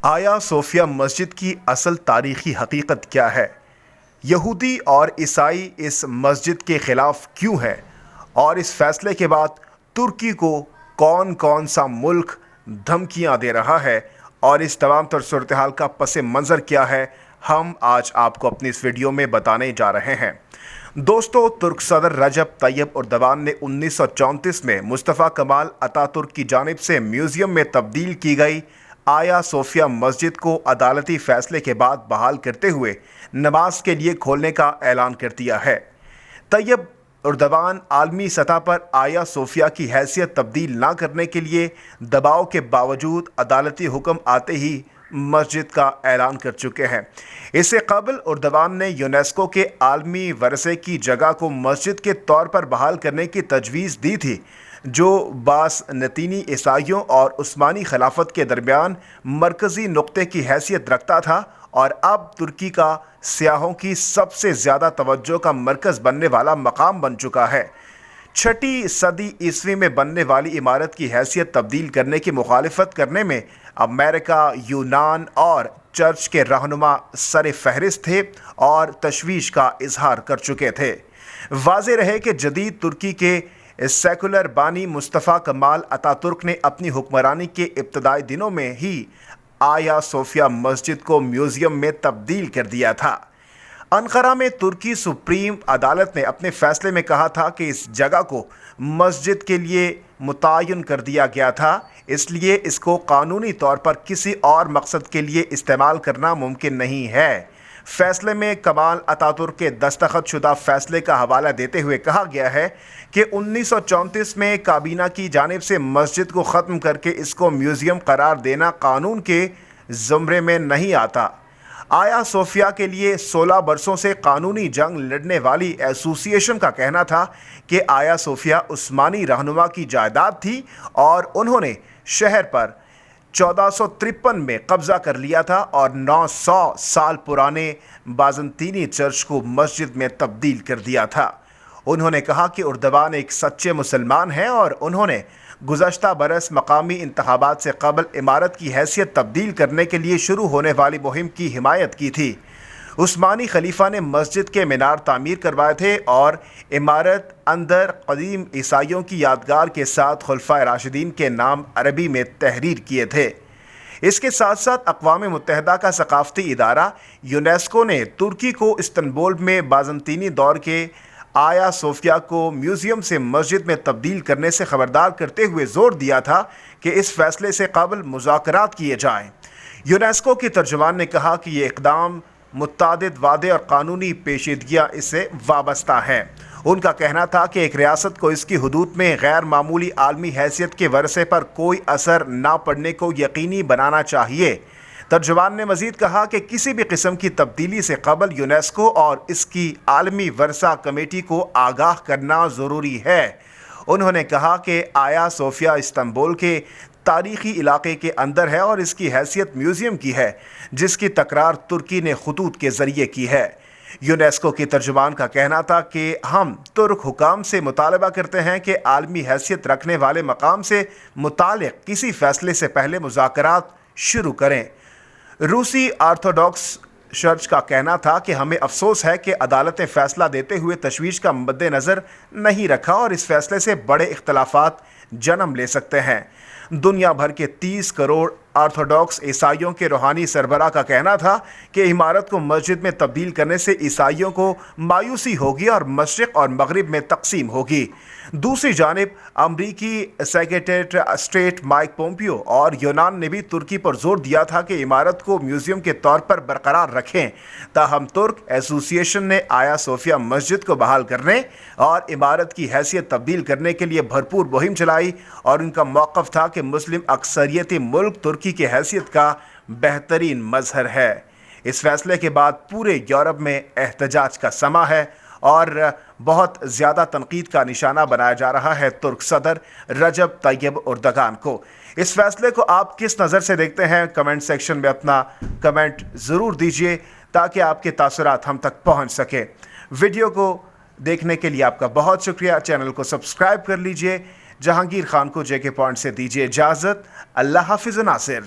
आया सोफिया मस्जिद की असल तारीखी हकीकत क्या है? यहूदी और ईसाई इस मस्जिद के ख़िलाफ़ क्यों हैं? और इस फैसले के बाद तुर्की को कौन कौन सा मुल्क धमकियां दे रहा है और इस तमाम तर सूरत हाल का पस मंज़र क्या है, हम आज आपको अपनी इस वीडियो में बताने जा रहे हैं। दोस्तों, तुर्क सदर रजब तैयब उर्दवान ने 1934 में मुस्तफ़ा कमाल अतातुर्क की जानिब से म्यूज़ियम में तब्दील की गई आया सोफिया मस्जिद को अदालती फ़ैसले के बाद बहाल करते हुए नमाज के लिए खोलने का ऐलान कर दिया है। तैयब उर्दवान आलमी सतह पर आया सोफिया की हैसियत तब्दील ना करने के लिए दबाव के बावजूद अदालती हुक्म आते ही मस्जिद का ऐलान कर चुके हैं। इससे कबल उर्दवान ने यूनेस्को के आलमी वरसे की जगह को मस्जिद के तौर पर बहाल करने की तजवीज़ दी थी, जो बासनतीनी ईसाइयों और उस्मानी खिलाफत के दरमियान मरकज़ी नुक्ते की हैसियत रखता था और अब तुर्की का सियाहों की सबसे ज़्यादा तवज्जो का मरकज़ बनने वाला मकाम बन चुका है। 6ठी सदी ईस्वी में बनने वाली इमारत की हैसियत तब्दील करने की मुखालिफत करने में अमेरिका, यूनान और चर्च के रहनुमा सर फहरिस्त थे और तशवीश का इजहार कर चुके थे। वाज़ेह रहे कि जदीद तुर्की के सेकुलर बानी मुस्तफ़ा कमाल अतातुर्क ने अपनी हुक्मरानी के इब्तदाई दिनों में ही आया सोफिया मस्जिद को म्यूज़ियम में तब्दील कर दिया था। अनकरा में तुर्की सुप्रीम अदालत ने अपने फैसले में कहा था कि इस जगह को मस्जिद के लिए मुतय्यन कर दिया गया था, इसलिए इसको कानूनी तौर पर किसी और मकसद के लिए इस्तेमाल करना मुमकिन नहीं है। फैसले में कमाल अतातुर्क के दस्तखत शुदा फैसले का हवाला देते हुए कहा गया है कि 1934 में काबीना की जानिब से मस्जिद को ख़त्म करके इसको म्यूज़ियम करार देना कानून के ज़ुमरे में नहीं आता। आया सोफिया के लिए 16 बरसों से कानूनी जंग लड़ने वाली एसोसिएशन का कहना था कि आया सोफिया उस्मानी रहनुमा की जायदाद थी और उन्होंने शहर पर 1453 में कब्ज़ा कर लिया था और 900 साल पुराने बाज़ंतीनी चर्च को मस्जिद में तब्दील कर दिया था। उन्होंने कहा कि उर्दवान एक सच्चे मुसलमान हैं और उन्होंने गुज़श्ता बरस मकामी इंतखाबात से कबल इमारत की हैसियत तब्दील करने के लिए शुरू होने वाली मुहिम की हिमायत की थी। उस्मानी खलीफा ने मस्जिद के मीनार तामीर करवाए थे और इमारत अंदर कदीम ईसाइयों की यादगार के साथ खुलफाए राशिदीन के नाम अरबी में तहरीर किए थे। इसके साथ साथ अक़वाम मुत्तहिदा का सकाफ़ती इदारा यूनेस्को ने तुर्की को इस्तांबुल में बाज़ंतीनी दौर के आया सोफिया को म्यूज़ियम से मस्जिद में तब्दील करने से ख़बरदार करते हुए ज़ोर दिया था कि इस फैसले से कबल मुज़ाकरात किए जाएँ। यूनेस्को की तर्जुमान ने कहा कि ये इक़दाम मुत्तादिद वादे और कानूनी पेचीदगियाँ इससे वाबस्ता हैं। उनका कहना था कि एक रियासत को इसकी हुदूद में गैर मामूली आलमी हैसियत के वरसे पर कोई असर ना पड़ने को यकीनी बनाना चाहिए। तर्जुमान ने मज़ीद कहा कि किसी भी किस्म की तब्दीली से कबल यूनेस्को और इसकी आलमी वर्सा कमेटी को आगाह करना ज़रूरी है। उन्होंने कहा कि आया सोफिया इस्तांबुल के तारीख़ी इलाके के अंदर है और इसकी हैसियत म्यूज़ियम की है, जिसकी तकरार तुर्की ने खतूत के ज़रिए की है। यूनेस्को की तर्जुमान का कहना था कि हम तुर्क हुकाम से मुतालबा करते हैं कि आलमी हैसियत रखने वाले मकाम से मुतालिक किसी फ़ैसले से पहले मुज़ाकरात शुरू करें। रूसी ऑर्थोडॉक्स चर्च का कहना था कि हमें अफसोस है कि अदालत ने फ़ैसला देते हुए तशवीश का मद्देनज़र नहीं रखा और इस फैसले से बड़े इख्तलाफात जन्म ले सकते हैं। दुनिया भर के 30 करोड़ ऑर्थोडॉक्स ईसाइयों के रूहानी सरबराह का कहना था कि इमारत को मस्जिद में तब्दील करने से ईसाइयों को मायूसी होगी और मशरिक़ और मगरिब में तकसीम होगी। दूसरी जानिब अमरीकी सेक्रेटरी स्टेट माइक पोम्पियो और यूनान ने भी तुर्की पर जोर दिया था कि इमारत को म्यूज़ियम के तौर पर बरकरार रखें। ताहम तुर्क एसोसिएशन ने आया सोफिया मस्जिद को बहाल करने और इमारत की हैसियत तब्दील करने के लिए भरपूर मुहिम चलाई और उनका मौक़िफ़ था कि मुस्लिम अक्सरियती मुल्क तुर्की की हैसियत का बेहतरीन मज़हर है। इस फैसले के बाद पूरे यूरोप में एहतजाज का समा है और बहुत ज़्यादा तनकीद का निशाना बनाया जा रहा है तुर्क सदर रजब तैयब उर्दगान को। इस फैसले को आप किस नज़र से देखते हैं? कमेंट सेक्शन में अपना कमेंट ज़रूर दीजिए ताकि आपके तासुरात हम तक पहुंच सके। वीडियो को देखने के लिए आपका बहुत शुक्रिया। चैनल को सब्सक्राइब कर लीजिए। जहांगीर खान को जेके पॉइंट से दीजिए इजाज़त। अल्लाह हाफिज़ नासिर।